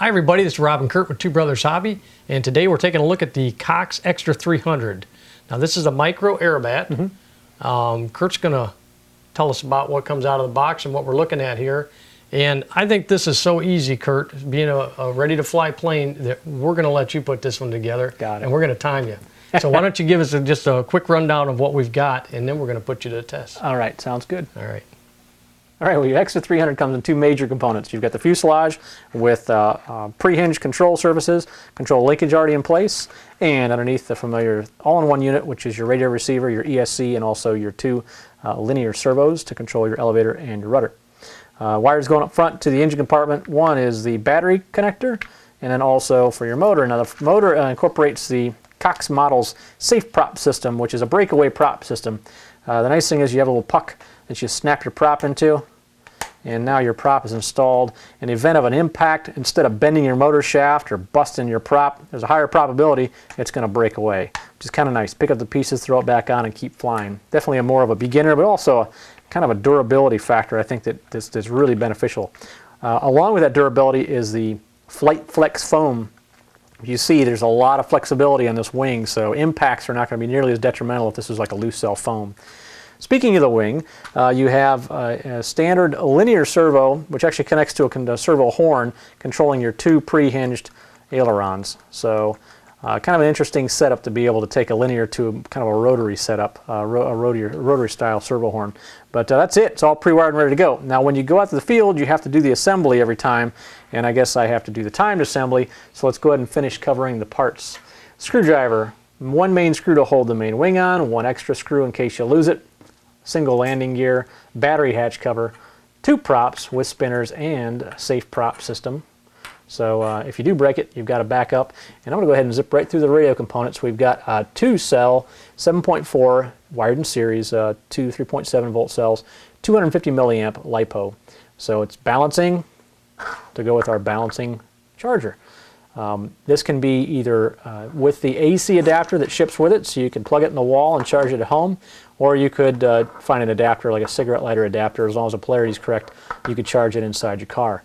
Hi everybody, this is Rob and Kurt with Two Brothers Hobby, and today we're taking a look at the Cox Extra 300. Now this is a micro aerobat. Kurt's going to tell us about what comes out of the box and what we're looking at here. And I think this is so easy, Kurt, being a ready-to-fly plane, that we're going to let you put this one together. Got it. And we're going to time you. So why don't you give us just a quick rundown of what we've got, and then we're going to put you to the test. All right, sounds good. All right. All right, well, your Extra 300 comes in two major components. You've got the fuselage with pre-hinged control surfaces, control linkage already in place, and underneath the familiar all-in-one unit, which is your radio receiver, your ESC, and also your two linear servos to control your elevator and your rudder. Wires going up front to the engine compartment. One is the battery connector, and then also for your motor. Now the motor incorporates the Cox model's safe prop system, which is a breakaway prop system. The nice thing is you have a little puck that you snap your prop into, and now your prop is installed. In the event of an impact, instead of bending your motor shaft or busting your prop, there's a higher probability it's going to break away, which is kind of nice. Pick up the pieces, throw it back on, and keep flying. Definitely a more of a beginner, but also kind of a durability factor. I think that this is really beneficial. Along with that durability is the Flight Flex foam. You see there's a lot of flexibility on this wing, so impacts are not going to be nearly as detrimental if this was like a loose cell foam. Speaking of the wing, you have a standard linear servo, which actually connects to a servo horn, controlling your two pre-hinged ailerons. So kind of an interesting setup to be able to take a linear to kind of a rotary setup, a rotary style servo horn. But that's it. It's all pre-wired and ready to go. Now when you go out to the field, you have to do the assembly every time, and I guess I have to do the timed assembly, so let's go ahead and finish covering the parts. Screwdriver, one main screw to hold the main wing on, one extra screw in case you lose it, single landing gear, battery hatch cover, two props with spinners, and a safe prop system. So if you do break it, you've got a backup. And I'm going to go ahead and zip right through the radio components. We've got a 2-cell, 7.4 wired in series, two 3.7 volt cells, 250 milliamp LiPo. So it's balancing to go with our balancing charger. This can be either with the AC adapter that ships with it, so you can plug it in the wall and charge it at home, or you could find an adapter like a cigarette lighter adapter. As long as the polarity is correct, you could charge it inside your car.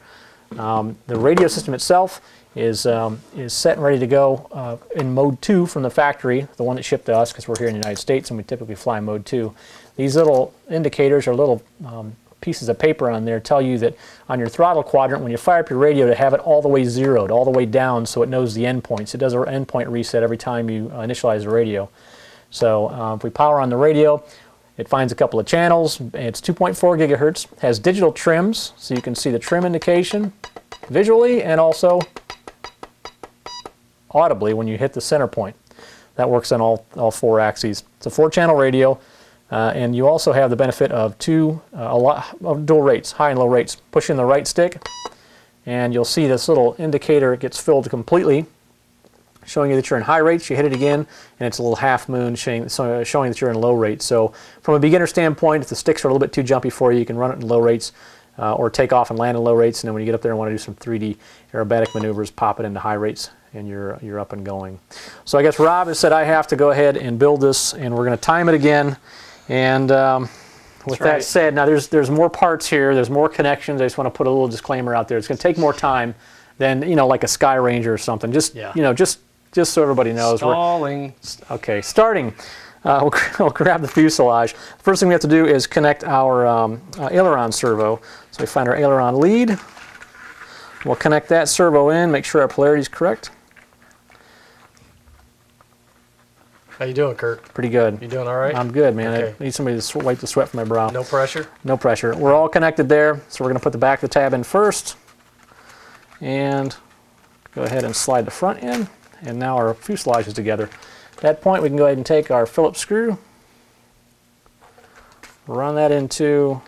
The radio system itself is set and ready to go in mode 2 from the factory, the one that shipped to us because we're here in the United States and we typically fly mode 2. These little indicators are little pieces of paper on there tell you that on your throttle quadrant, when you fire up your radio, to have it all the way zeroed, all the way down, so it knows the endpoints. It does an endpoint reset every time you initialize the radio. So if we power on the radio, it finds a couple of channels. It's 2.4 gigahertz, has digital trims, so you can see the trim indication visually and also audibly when you hit the center point. That works on all four axes. It's a 4-channel radio. And you also have the benefit of a lot of dual rates, high and low rates. Push in the right stick, and you'll see this little indicator gets filled completely, showing you that you're in high rates. You hit it again, and it's a little half moon showing that you're in low rates. So from a beginner standpoint, if the sticks are a little bit too jumpy for you, you can run it in low rates, or take off and land in low rates, and then when you get up there and want to do some 3D aerobatic maneuvers, pop it into high rates, and you're up and going. So I guess Rob has said I have to go ahead and build this, and we're going to time it again. And with that said, now there's more parts here, there's more connections. I just want to put a little disclaimer out there. It's going to take more time than, like a Sky Ranger or something. Just so everybody knows. Stalling. Okay, starting. We'll grab the fuselage. First thing we have to do is connect our aileron servo. So we find our aileron lead. We'll connect that servo in, make sure our polarity is correct. How you doing, Kurt? Pretty good. You doing all right? I'm good, man. Okay. I need somebody to wipe the sweat from my brow. No pressure? No pressure. We're all connected there, so we're going to put the back of the tab in first. And go ahead and slide the front in. And now our fuselage is together. At that point, we can go ahead and take our Phillips screw, run that into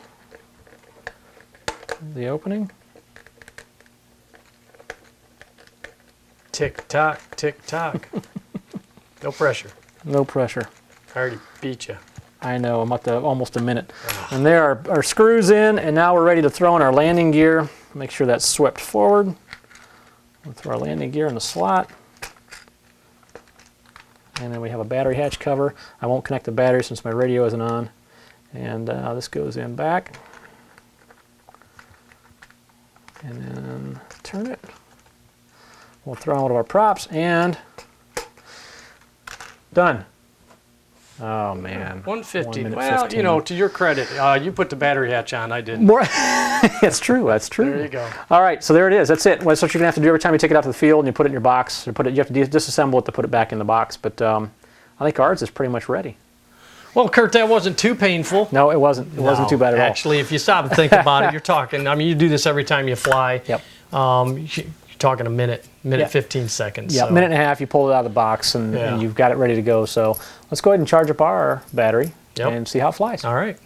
the opening. Tick tock, tick tock. No pressure. No pressure. I already beat you. I know, I'm up to almost a minute. And there are our screws in, and now we're ready to throw in our landing gear. Make sure that's swept forward. We'll throw our landing gear in the slot. And then we have a battery hatch cover. I won't connect the battery since my radio isn't on. And this goes in back. And then turn it. We'll throw on one of our props and done. Oh man. 150. 1 minute Well, 15. you know, to your credit, you put the battery hatch on. I didn't. More. That's true. That's true. There you go. All right, so there it is. That's it. Well, that's what you're gonna have to do every time you take it out to the field and you put it in your box. You have to disassemble it to put it back in the box. But I think ours is pretty much ready. Well, Kurt, that wasn't too painful. No, it wasn't. It wasn't too bad at all. Actually, if you stop and think about it, you're talking. I mean, you do this every time you fly. Yep. You're talking a minute, Yep. 15 seconds. Yeah, so. minute and a half. You pull it out of the box and you've got it ready to go. So let's go ahead and charge up our battery and see how it flies. All right.